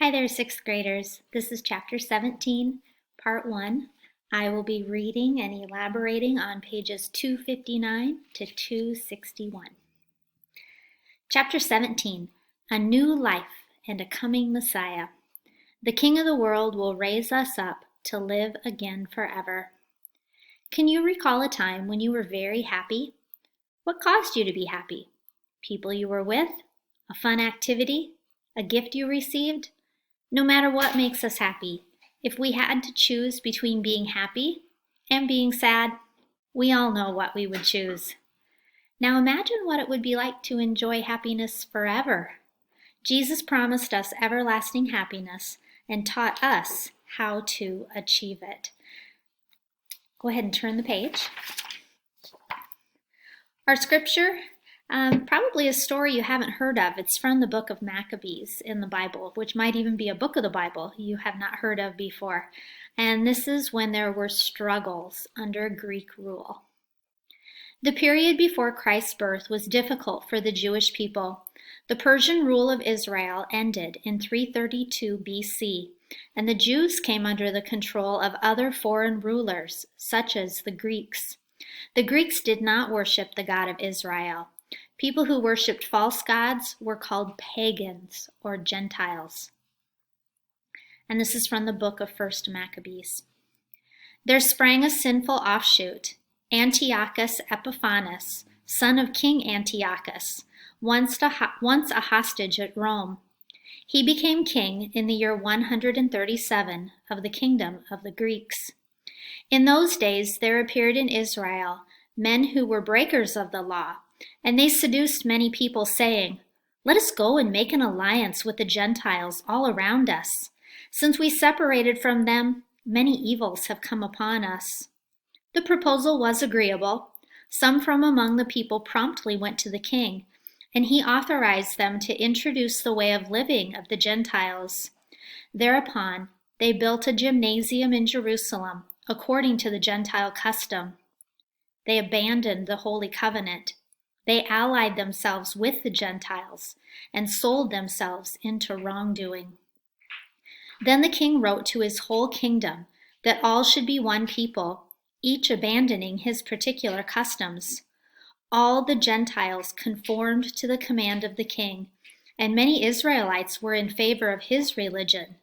Hi there, sixth graders. This is Chapter 17, Part 1. I will be reading and elaborating on pages 259 to 261. Chapter 17, A New Life and a Coming Messiah. The King of the world will raise us up to live again forever. Can you recall a time when you were very happy? What caused you to be happy? People you were with? A fun activity? A gift you received? No matter what makes us happy, if we had to choose between being happy and being sad, we all know what we would choose. Now imagine what it would be like to enjoy happiness forever. Jesus promised us everlasting happiness and taught us how to achieve it. Go ahead and turn the page. Our scripture, probably a story you haven't heard of. It's from the book of Maccabees in the Bible, which might even be a book of the Bible you have not heard of before. And this is when there were struggles under Greek rule. The period before Christ's birth was difficult for the Jewish people. The Persian rule of Israel ended in 332 BC, and the Jews came under the control of other foreign rulers, such as the Greeks. The Greeks did not worship the God of Israel. People who worshipped false gods were called pagans or Gentiles. And this is from the book of 1 Maccabees. There sprang a sinful offshoot, Antiochus Epiphanes, son of King Antiochus, once a hostage at Rome. He became king in the year 137 of the kingdom of the Greeks. In those days there appeared in Israel men who were breakers of the law, and they seduced many people, saying, "Let us go and make an alliance with the Gentiles all around us. Since we separated from them, many evils have come upon us." The proposal was agreeable. Some from among the people promptly went to the king, and he authorized them to introduce the way of living of the Gentiles. Thereupon, they built a gymnasium in Jerusalem, according to the Gentile custom. They abandoned the Holy Covenant. They allied themselves with the Gentiles and sold themselves into wrongdoing. Then the king wrote to his whole kingdom that all should be one people, each abandoning his particular customs. All the Gentiles conformed to the command of the king, and many Israelites were in favor of his religion.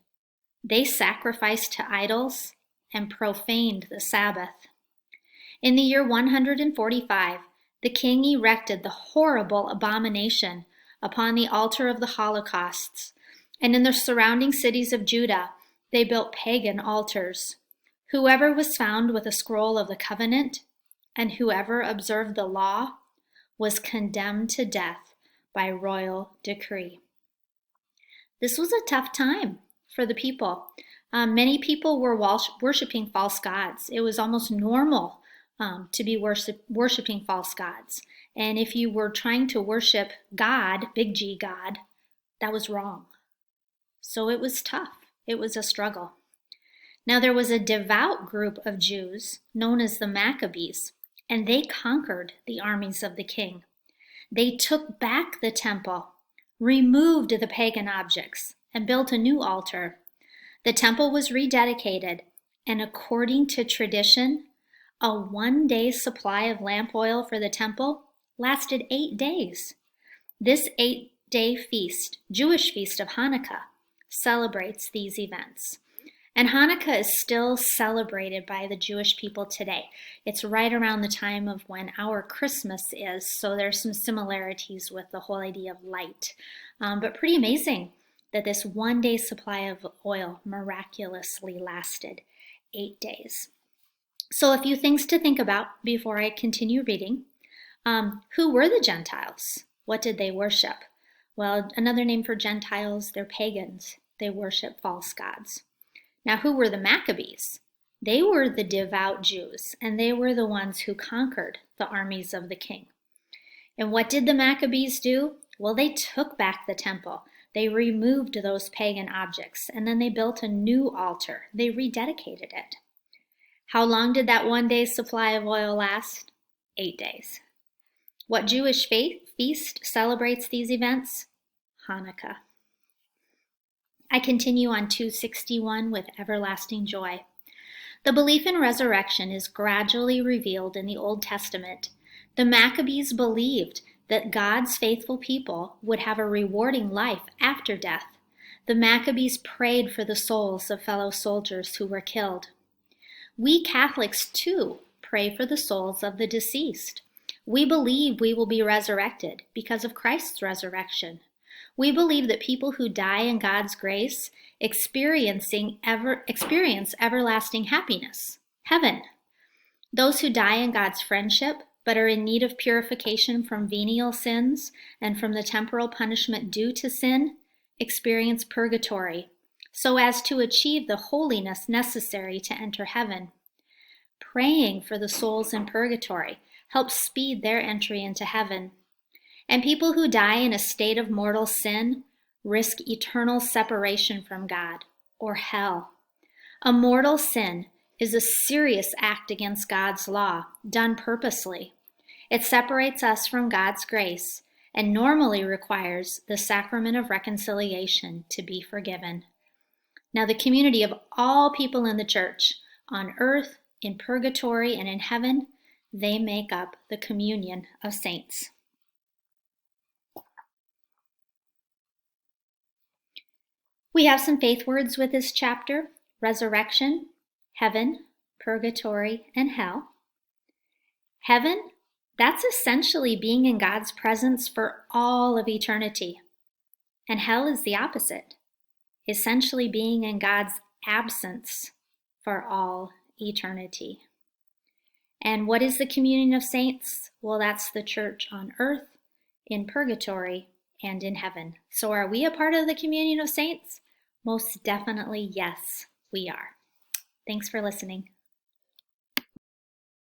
They sacrificed to idols and profaned the Sabbath. In the year 145, the king erected the horrible abomination upon the altar of the holocausts, and in the surrounding cities of Judah, they built pagan altars. Whoever was found with a scroll of the covenant, and whoever observed the law, was condemned to death by royal decree. This was a tough time for the people. Many people were worshiping false gods. It was almost normal to be worshiping false gods. And if you were trying to worship God, big G God, that was wrong. So it was tough. It was a struggle. Now there was a devout group of Jews known as the Maccabees, and they conquered the armies of the king. They took back the temple, removed the pagan objects, and built a new altar. The temple was rededicated, and according to tradition, a 1-day supply of lamp oil for the temple lasted 8 days. This 8-day feast, Jewish feast of Hanukkah, celebrates these events. And Hanukkah is still celebrated by the Jewish people today. It's right around the time of when our Christmas is, so there's some similarities with the whole idea of light. But pretty amazing that this 1-day supply of oil miraculously lasted 8 days. So a few things to think about before I continue reading. Who were the Gentiles? What did they worship? Well, another name for Gentiles, they're pagans. They worship false gods. Now, who were the Maccabees? They were the devout Jews, and they were the ones who conquered the armies of the king. And what did the Maccabees do? Well, they took back the temple. They removed those pagan objects, and then they built a new altar. They rededicated it. How long did that 1-day supply of oil last? 8 days. What Jewish feast celebrates these events? Hanukkah. I continue on 261 with everlasting joy. The belief in resurrection is gradually revealed in the Old Testament. The Maccabees believed that God's faithful people would have a rewarding life after death. The Maccabees prayed for the souls of fellow soldiers who were killed. We Catholics, too, pray for the souls of the deceased. We believe we will be resurrected because of Christ's resurrection. We believe that people who die in God's grace experience everlasting happiness, heaven. Those who die in God's friendship but are in need of purification from venial sins and from the temporal punishment due to sin experience purgatory, so as to achieve the holiness necessary to enter heaven. Praying for the souls in purgatory helps speed their entry into heaven. And people who die in a state of mortal sin risk eternal separation from God, or hell. A mortal sin is a serious act against God's law, done purposely. It separates us from God's grace and normally requires the sacrament of reconciliation to be forgiven. Now, the community of all people in the church, on earth, in purgatory, and in heaven, they make up the communion of saints. We have some faith words with this chapter: resurrection, heaven, purgatory, and hell. Heaven, that's essentially being in God's presence for all of eternity. And hell is the opposite, essentially being in God's absence for all eternity. And what is the communion of saints? Well, that's the church on earth, in purgatory, and in heaven. So are we a part of the communion of saints? Most definitely, yes, we are. Thanks for listening.